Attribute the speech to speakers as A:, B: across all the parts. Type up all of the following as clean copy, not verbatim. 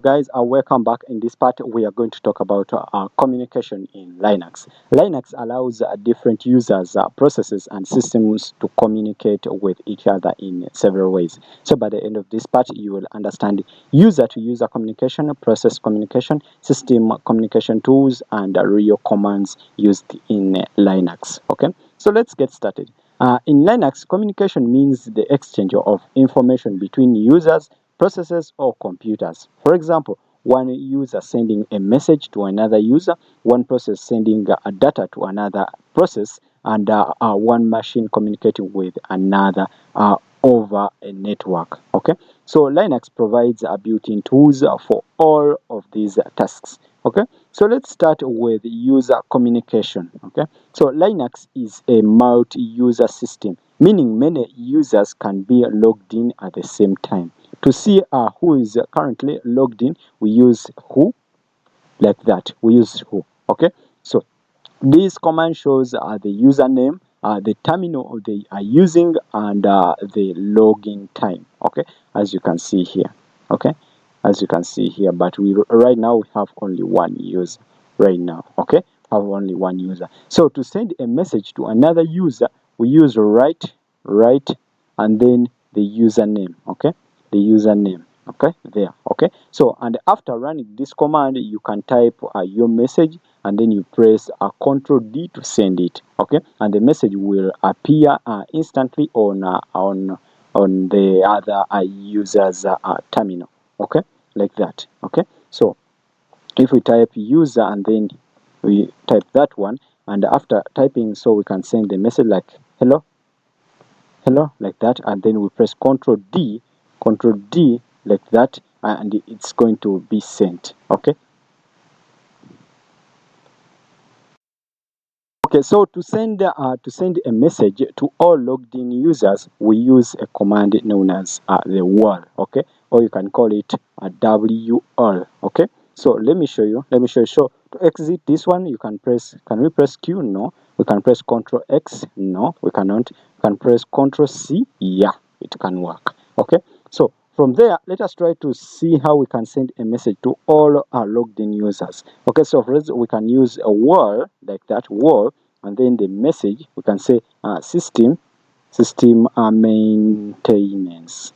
A: Guys, welcome back. In this part we are going to talk about communication in Linux. Linux allows different users, processes and systems to communicate with each other in several ways. So by the end of this part you will understand user to user communication, process communication, system communication tools and real commands used in Linux. Okay, so let's get started. In Linux, communication means the exchange of information between users, processes or computers. For example, one user sending a message to another user, one process sending data to another process, and one machine communicating with another over a network. Okay, so Linux provides built-in tools for all of these tasks. Okay, so let's start with user communication. Okay, so Linux is a multi-user system, meaning many users can be logged in at the same time. To see who is currently logged in, we use who, like that. We use who. Okay, so this command shows the username, the terminal they are using, and the login time. Okay, as you can see here. Okay, as you can see here. But we right now we have only one user. Right now, okay, have only one user. So to send a message to another user, we use write, and then the username. Okay, the username. Okay, there. Okay, so and after running this command, you can type your message and then you press Control D to send it. Okay, and the message will appear instantly on the other user's terminal. Okay, like that. Okay, so if we type user and then we type that one, and after typing, so we can send the message like hello, like that, and then we press Control D like that, and it's going to be sent. Okay. Okay, so to send a message to all logged in users, we use a command known as the wall. Okay, or you can call it a WL. Okay, so let me show you. So to exit this one, you can press. Can we press Q? No. We can press Control X. No, we cannot. We can press Control C. Yeah, it can work. Okay, so from there, let us try to see how we can send a message to all our logged in users. Okay, so for instance, we can use a wall like that, wall, and then the message, we can say system maintenance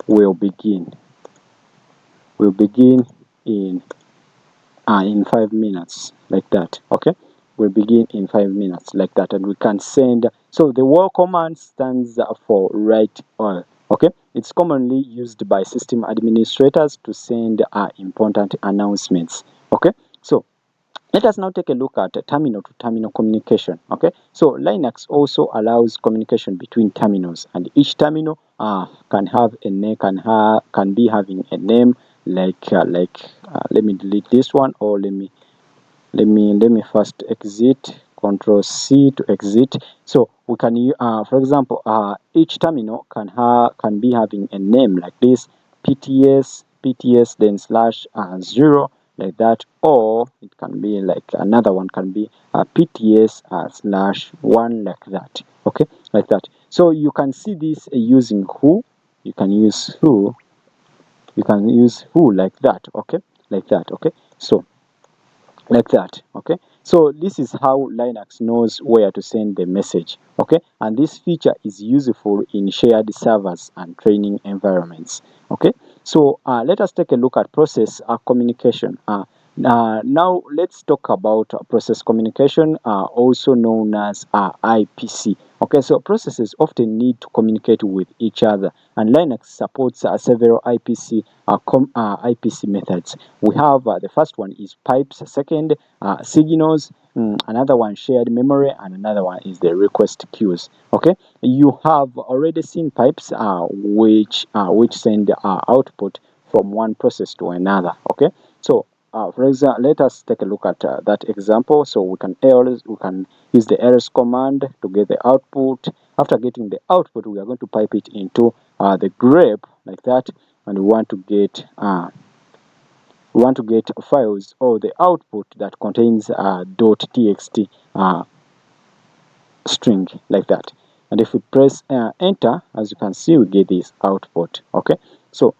A: will begin in 5 minutes, like that. Okay, will begin in 5 minutes, like that, and we can send. So the wall command stands for write all. Okay, it's commonly used by system administrators to send important announcements. Okay, so let us now take a look at terminal to terminal communication. Okay, so Linux also allows communication between terminals, and each terminal can have a name, can be having a name like let me delete this one, or let me first exit. Control C to exit. So we can for example, each terminal can be having a name like this: PTS then slash 0, like that, or it can be like another one, can be PTS slash 1, like that. Okay, like that. So you can see this using who. You can use who. Like that. Okay, like that. Okay, so like that. Okay, so this is how Linux knows where to send the message. Okay, and this feature is useful in shared servers and training environments. Okay, so let us take a look at process communication. Now let's talk about process communication, also known as IPC. Okay, so processes often need to communicate with each other, and Linux supports several IPC methods. We have the first one is pipes, second signals, another one shared memory, and another one is the request queues. Okay, you have already seen pipes, which send output from one process to another. Okay, so for example, let us take a look at that example. So we can use the ls command to get the output. After getting the output, we are going to pipe it into the grep, like that, and we want to get files or the output that contains .txt string, like that. And if we press enter, as you can see, we get this output. Okay, so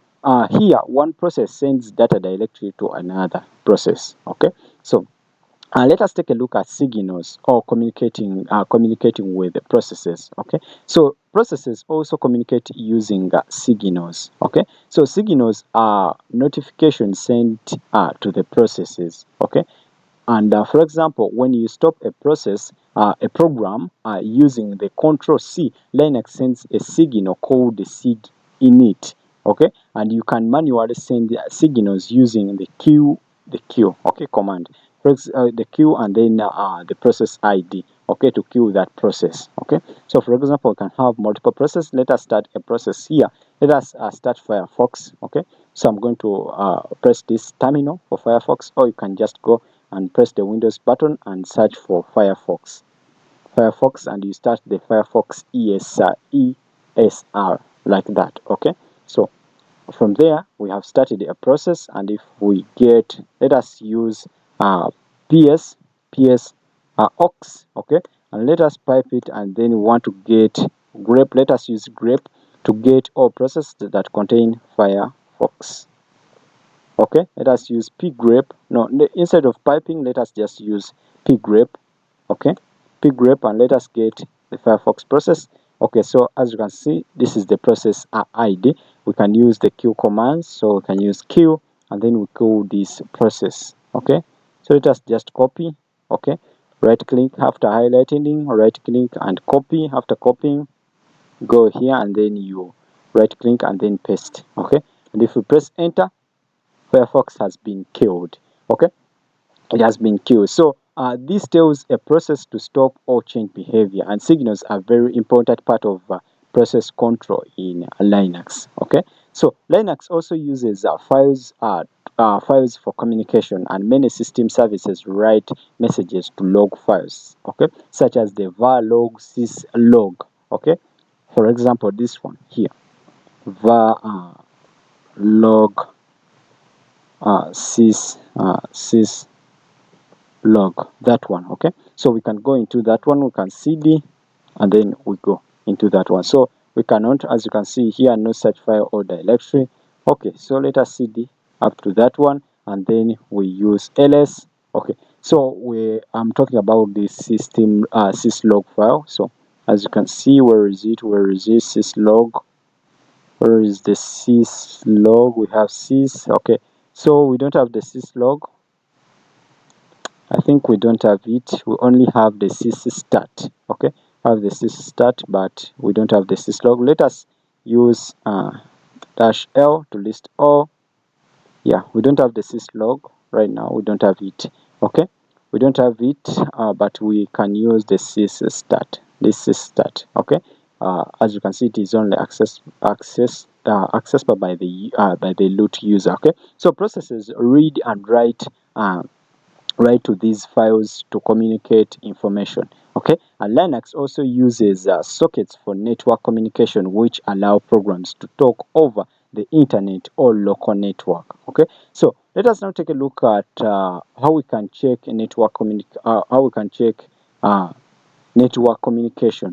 A: here one process sends data directly to another process. Okay, so let us take a look at signals or communicating with the processes. Okay, so processes also communicate using signals. Okay, so signals are notifications sent to the processes. Okay, and for example, when you stop a process, a program using the Control C, Linux sends a signal called the sig init. Okay, and you can manually send signals using the Q, okay, command. Press the Q and then the process ID, okay, to queue that process. Okay, so for example, we can have multiple processes. Let us start a process here. Let us start Firefox. Okay, so I'm going to press this terminal for Firefox, or you can just go and press the Windows button and search for Firefox. And you start the Firefox ESR like that. Okay, so from there we have started a process, and if we get, let us use ps aux, okay, and let us pipe it, and then we want to get grep. Let us use grep to get all processes that contain Firefox. Okay, let us use pgrep. No, instead of piping, let us just use pgrep. Okay, pgrep, and let us get the Firefox process. Okay, so as you can see, this is the process ID. We can use the Q commands, so we can use Q, and then we call this process. Okay, so let us just copy. Okay, right click after highlighting, right click and copy. After copying, go here and then you right click and then paste. Okay, and if you press enter, Firefox has been killed. Okay, it has been killed. So this tells a process to stop or change behavior, and signals are very important part of process control in Linux. Okay, so Linux also uses files for communication, and many system services write messages to log files. Okay, such as the var log syslog. Okay, for example, this one here, var log sys log, that one. Okay, so we can go into that one, we can cd, and then we go into that one. So we cannot, as you can see here, no such file or directory. Okay, so let us cd up to that one, and then we use ls. Okay, so I'm talking about the system syslog file. So as you can see, where is it syslog? Where is the syslog? We have sys. Okay, so we don't have the syslog. I think we don't have it. We only have the sysstart. Okay, have the sysstart, but we don't have the syslog. Let us use -L to list all. Yeah, we don't have the syslog right now. We don't have it. Okay, we don't have it, but we can use the sysstart. This sysstart. Okay, as you can see, it is only accessible by the root user. Okay, so processes read and write to these files to communicate information. Okay, and Linux also uses sockets for network communication, which allow programs to talk over the internet or local network. Okay, so let us now take a look at how we can check network communication.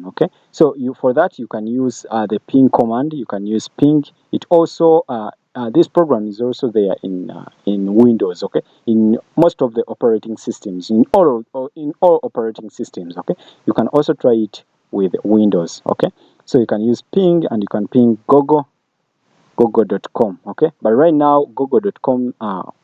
A: Okay, so for that you can use the ping command. You can use ping. It also this program is also there in Windows. Okay, in most of the operating systems, in all operating systems. Okay, you can also try it with Windows. Okay, so you can use ping, and you can ping google.com. Okay, but right now google.com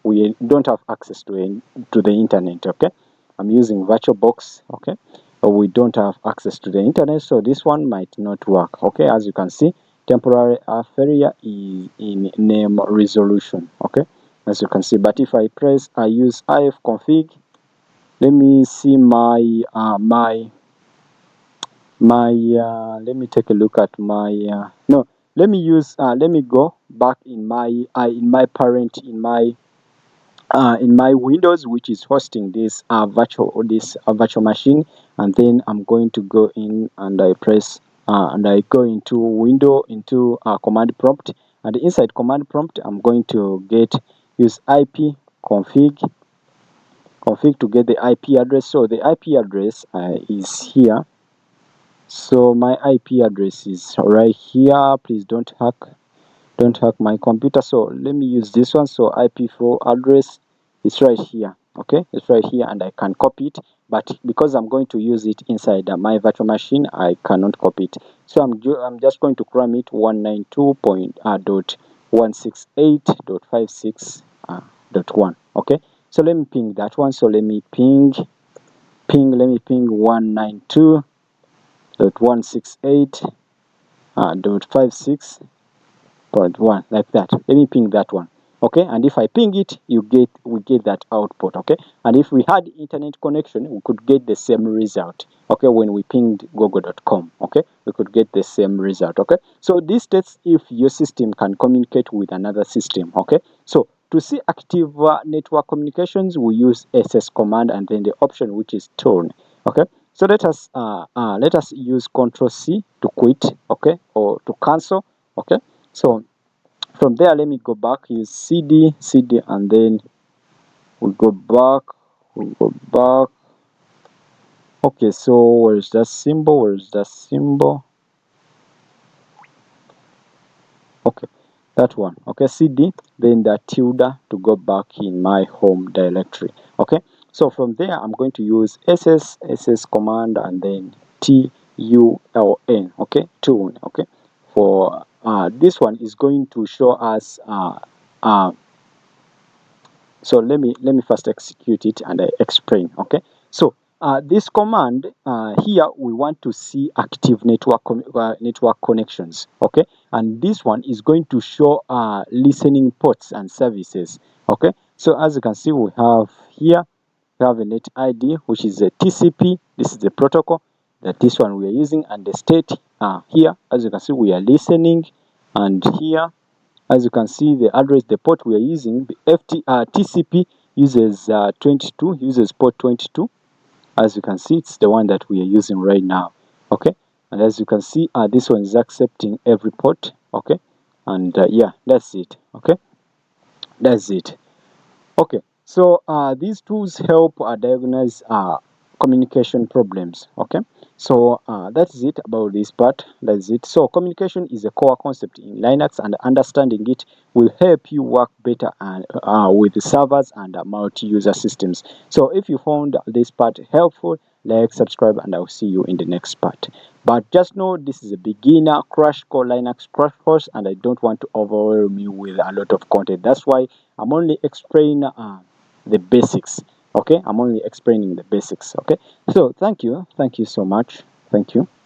A: we don't have access to the internet. Okay, I'm using VirtualBox. Okay, but we don't have access to the internet, so this one might not work. Okay, as you can see, temporary failure is in name resolution. Okay, as you can see, but if I use ifconfig, let me see let me take a look at my no, let me go back in my parent, in my Windows, which is hosting this virtual machine, and then I'm going to go in and I press and I go into into command prompt, and inside command prompt I'm going to use ip config to get the IP address. So the IP address is here. So my IP address is right here. Please don't hack don't hack my computer. So let me use this one. So IP4 address is right here. Okay, it's right here, and I can copy it, but because I'm going to use it inside my virtual machine, I cannot copy it. So I'm just going to cram it 192.168.56.1. Okay, so let me ping that one. So let me ping 192.168.56.1, like that. Let me ping that one. Okay, and if I ping it, we get that output. Okay, and if we had internet connection, we could get the same result. Okay, when we pinged google.com, okay, we could get the same result. Okay, so this tests if your system can communicate with another system. Okay, so to see active network communications, we use ss command and then the option which is turn. Okay, so let us use Control C to quit. Okay, or to cancel. Okay, so from there, let me go back, use cd, and then we go back. Okay, so where's that symbol? Okay, that one. Okay, cd, then the tilde to go back in my home directory. Okay, so from there, I'm going to use ss command and then TULN. Okay, tune. Okay, for this one is going to show us uh, so let me first execute it and I explain. Okay, so this command here, we want to see active network connections. Okay, and this one is going to show listening ports and services. Okay, so as you can see, we have here, we have a net ID, which is a TCP. This is the protocol that this one we are using, and the state here, as you can see, we are listening. And here, as you can see, the address, the port we are using, the TCP uses 22, uses port 22. As you can see, it's the one that we are using right now. Okay, and as you can see, this one is accepting every port. Okay, and yeah, that's it. Okay, that's it. Okay, so these tools help diagnose communication problems. Okay, so that's it about this part. That's it. So communication is a core concept in Linux, and understanding it will help you work better and with the servers and multi-user systems. So if you found this part helpful, like, subscribe, and I'll see you in the next part. But just know this is a beginner crash course, Linux crash course, and I don't want to overwhelm you with a lot of content. That's why I'm only explaining the basics. Okay, I'm only explaining the basics. Okay, so thank you so much. Thank you.